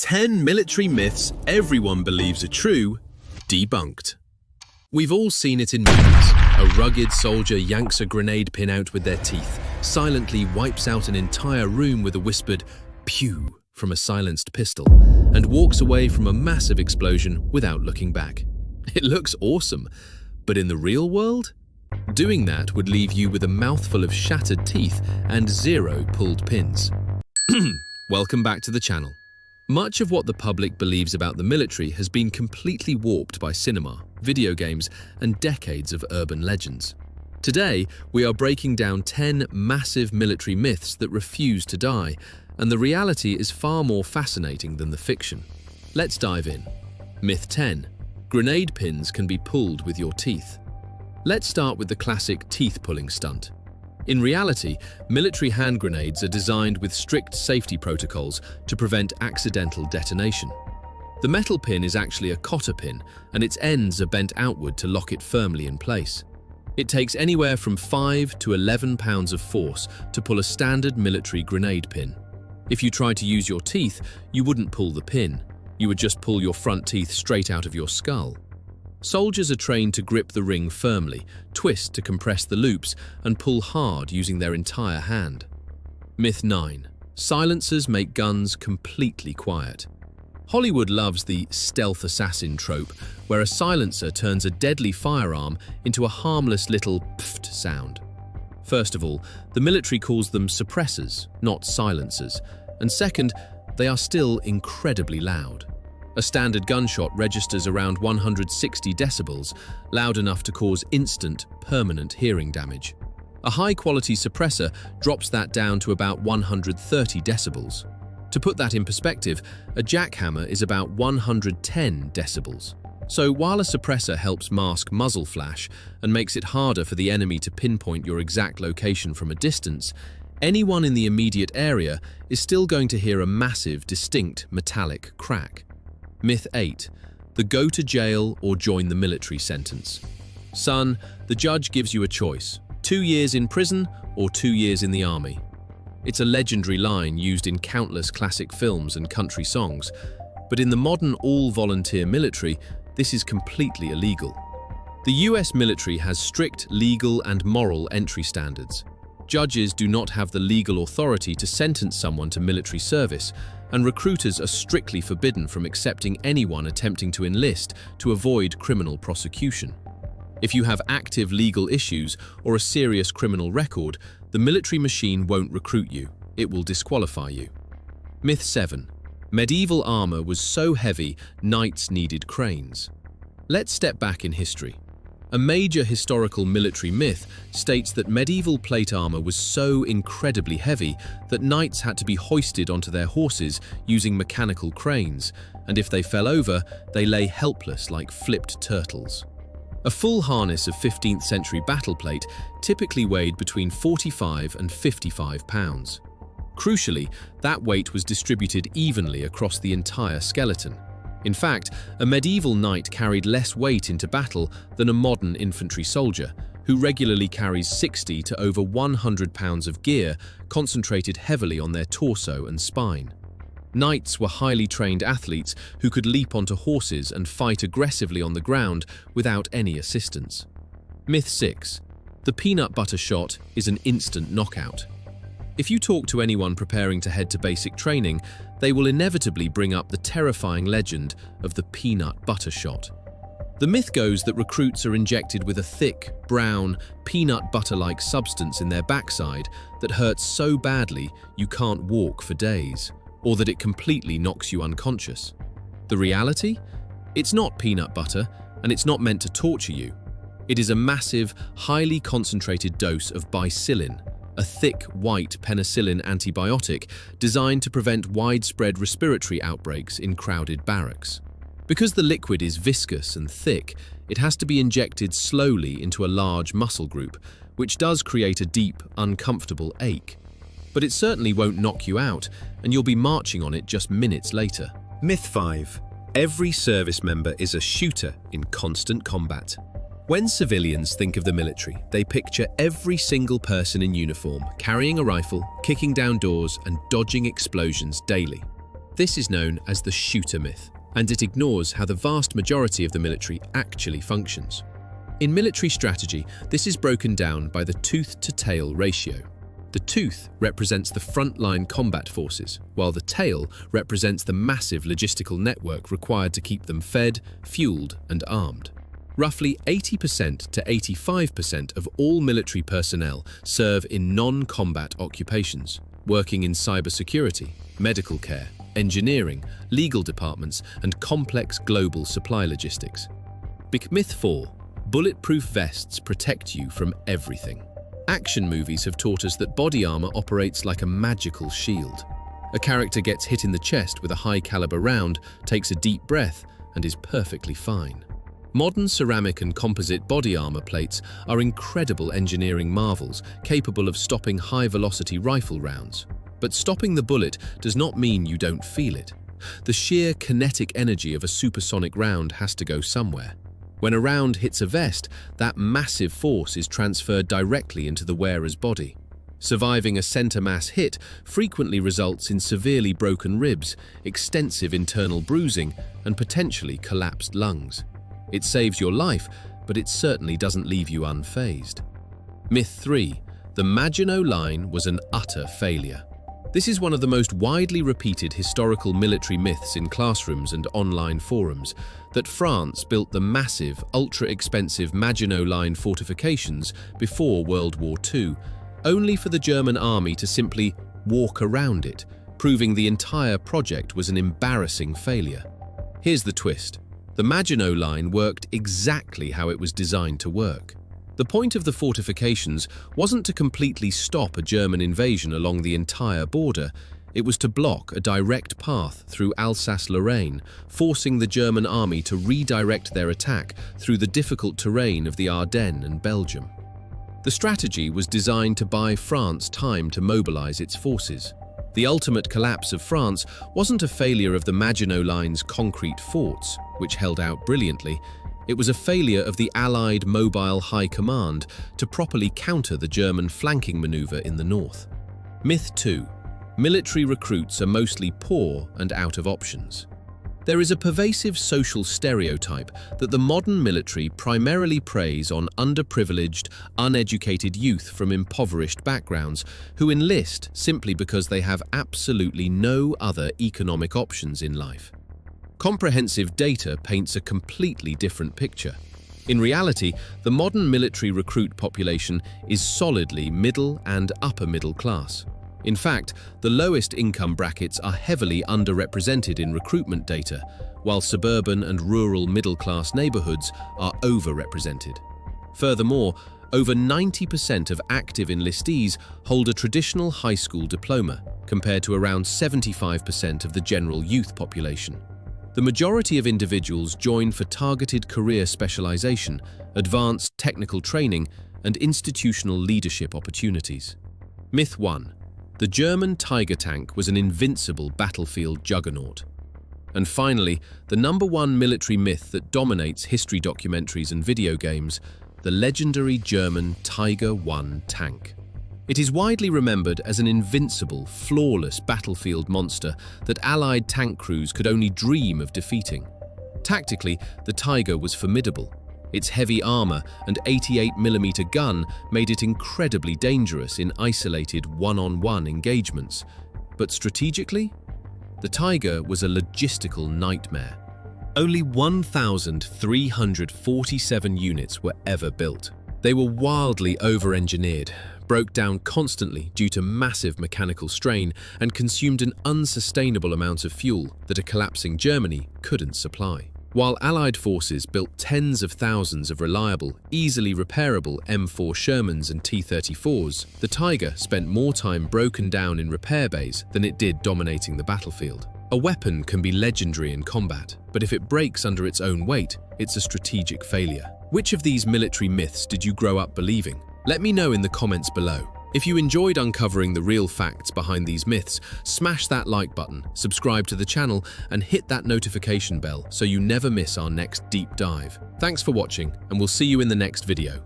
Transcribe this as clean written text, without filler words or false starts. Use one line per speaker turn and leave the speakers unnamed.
10 military myths everyone believes are true, debunked. We've all seen it in movies. A rugged soldier yanks a grenade pin out with their teeth, silently wipes out an entire room with a whispered pew from a silenced pistol, and walks away from a massive explosion without looking back. It looks awesome, but in the real world? Doing that would leave you with a mouthful of shattered teeth and 0 pulled pins. Welcome back to the channel. Much of what the public believes about the military has been completely warped by cinema, video games, and decades of urban legends. Today, we are breaking down 10 massive military myths that refuse to die, and the reality is far more fascinating than the fiction. Let's dive in. Myth 10. Grenade pins can be pulled with your teeth. Let's start with the classic teeth-pulling stunt. In reality, military hand grenades are designed with strict safety protocols to prevent accidental detonation. The metal pin is actually a cotter pin, and its ends are bent outward to lock it firmly in place. It takes anywhere from 5 to 11 pounds of force to pull a standard military grenade pin. If you try to use your teeth, you wouldn't pull the pin. You would just pull your front teeth straight out of your skull. Soldiers are trained to grip the ring firmly, twist to compress the loops, and pull hard using their entire hand. Myth 9. Silencers make guns completely quiet. Hollywood loves the stealth assassin trope, where a silencer turns a deadly firearm into a harmless little pft sound. First of all, the military calls them suppressors, not silencers, and second, they are still incredibly loud. A standard gunshot registers around 160 decibels, loud enough to cause instant, permanent hearing damage. A high-quality suppressor drops that down to about 130 decibels. To put that in perspective, a jackhammer is about 110 decibels. So while a suppressor helps mask muzzle flash and makes it harder for the enemy to pinpoint your exact location from a distance, anyone in the immediate area is still going to hear a massive, distinct metallic crack. Myth 8. The go to jail or join the military sentence. Son, the judge gives you a choice: 2 years in prison or 2 years in the army. It's a legendary line used in countless classic films and country songs, but in the modern all-volunteer military, this is completely illegal. The US military has strict legal and moral entry standards. Judges do not have the legal authority to sentence someone to military service, and recruiters are strictly forbidden from accepting anyone attempting to enlist to avoid criminal prosecution. If you have active legal issues or a serious criminal record, the military machine won't recruit you. It will disqualify you. Myth 7. Medieval armor was so heavy, knights needed cranes. Let's step back in history. A major historical military myth states that medieval plate armor was so incredibly heavy that knights had to be hoisted onto their horses using mechanical cranes, and if they fell over, they lay helpless like flipped turtles. A full harness of 15th century battle plate typically weighed between 45 and 55 pounds. Crucially, that weight was distributed evenly across the entire skeleton. In fact, a medieval knight carried less weight into battle than a modern infantry soldier, who regularly carries 60 to over 100 pounds of gear concentrated heavily on their torso and spine. Knights were highly trained athletes who could leap onto horses and fight aggressively on the ground without any assistance. Myth 6. The peanut butter shot is an instant knockout. If you talk to anyone preparing to head to basic training, they will inevitably bring up the terrifying legend of the peanut butter shot. The myth goes that recruits are injected with a thick, brown, peanut butter-like substance in their backside that hurts so badly you can't walk for days, or that it completely knocks you unconscious. The reality? It's not peanut butter, and it's not meant to torture you. It is a massive, highly concentrated dose of bicillin, a thick, white penicillin antibiotic designed to prevent widespread respiratory outbreaks in crowded barracks. Because the liquid is viscous and thick, it has to be injected slowly into a large muscle group, which does create a deep, uncomfortable ache. But it certainly won't knock you out, and you'll be marching on it just minutes later. Myth 5. Every service member is a shooter in constant combat. When civilians think of the military, they picture every single person in uniform carrying a rifle, kicking down doors, and dodging explosions daily. This is known as the shooter myth, and it ignores how the vast majority of the military actually functions. In military strategy, this is broken down by the tooth-to-tail ratio. The tooth represents the frontline combat forces, while the tail represents the massive logistical network required to keep them fed, fueled, and armed. Roughly 80% to 85% of all military personnel serve in non-combat occupations, working in cybersecurity, medical care, engineering, legal departments, and complex global supply logistics. Myth 4. Bulletproof vests protect you from everything. Action movies have taught us that body armor operates like a magical shield. A character gets hit in the chest with a high-caliber round, takes a deep breath, and is perfectly fine. Modern ceramic and composite body armor plates are incredible engineering marvels capable of stopping high-velocity rifle rounds. But stopping the bullet does not mean you don't feel it. The sheer kinetic energy of a supersonic round has to go somewhere. When a round hits a vest, that massive force is transferred directly into the wearer's body. Surviving a center mass hit frequently results in severely broken ribs, extensive internal bruising, and potentially collapsed lungs. It saves your life, but it certainly doesn't leave you unfazed. Myth 3. The Maginot Line was an utter failure. This is one of the most widely repeated historical military myths in classrooms and online forums, that France built the massive, ultra-expensive Maginot Line fortifications before World War II, only for the German army to simply walk around it, proving the entire project was an embarrassing failure. Here's the twist. The Maginot Line worked exactly how it was designed to work. The point of the fortifications wasn't to completely stop a German invasion along the entire border. It was to block a direct path through Alsace-Lorraine, forcing the German army to redirect their attack through the difficult terrain of the Ardennes and Belgium. The strategy was designed to buy France time to mobilize its forces. The ultimate collapse of France wasn't a failure of the Maginot Line's concrete forts, which held out brilliantly. It was a failure of the Allied Mobile High Command to properly counter the German flanking maneuver in the north. Myth 2. Military recruits are mostly poor and out of options. There is a pervasive social stereotype that the modern military primarily preys on underprivileged, uneducated youth from impoverished backgrounds who enlist simply because they have absolutely no other economic options in life. Comprehensive data paints a completely different picture. In reality, the modern military recruit population is solidly middle and upper middle class. In fact, the lowest income brackets are heavily underrepresented in recruitment data, while suburban and rural middle-class neighborhoods are overrepresented. Furthermore, over 90% of active enlistees hold a traditional high school diploma, compared to around 75% of the general youth population. The majority of individuals join for targeted career specialization, advanced technical training, and institutional leadership opportunities. Myth 1. The German Tiger tank was an invincible battlefield juggernaut. And finally, the #1 military myth that dominates history documentaries and video games, the legendary German Tiger I tank. It is widely remembered as an invincible, flawless battlefield monster that Allied tank crews could only dream of defeating. Tactically, the Tiger was formidable. Its heavy armor and 88mm gun made it incredibly dangerous in isolated one-on-one engagements. But strategically, the Tiger was a logistical nightmare. Only 1,347 units were ever built. They were wildly over-engineered, broke down constantly due to massive mechanical strain, and consumed an unsustainable amount of fuel that a collapsing Germany couldn't supply. While Allied forces built tens of thousands of reliable, easily repairable M4 Shermans and T-34s, the Tiger spent more time broken down in repair bays than it did dominating the battlefield. A weapon can be legendary in combat, but if it breaks under its own weight, it's a strategic failure. Which of these military myths did you grow up believing? Let me know in the comments below. If you enjoyed uncovering the real facts behind these myths, smash that like button, subscribe to the channel, and hit that notification bell so you never miss our next deep dive. Thanks for watching, and we'll see you in the next video.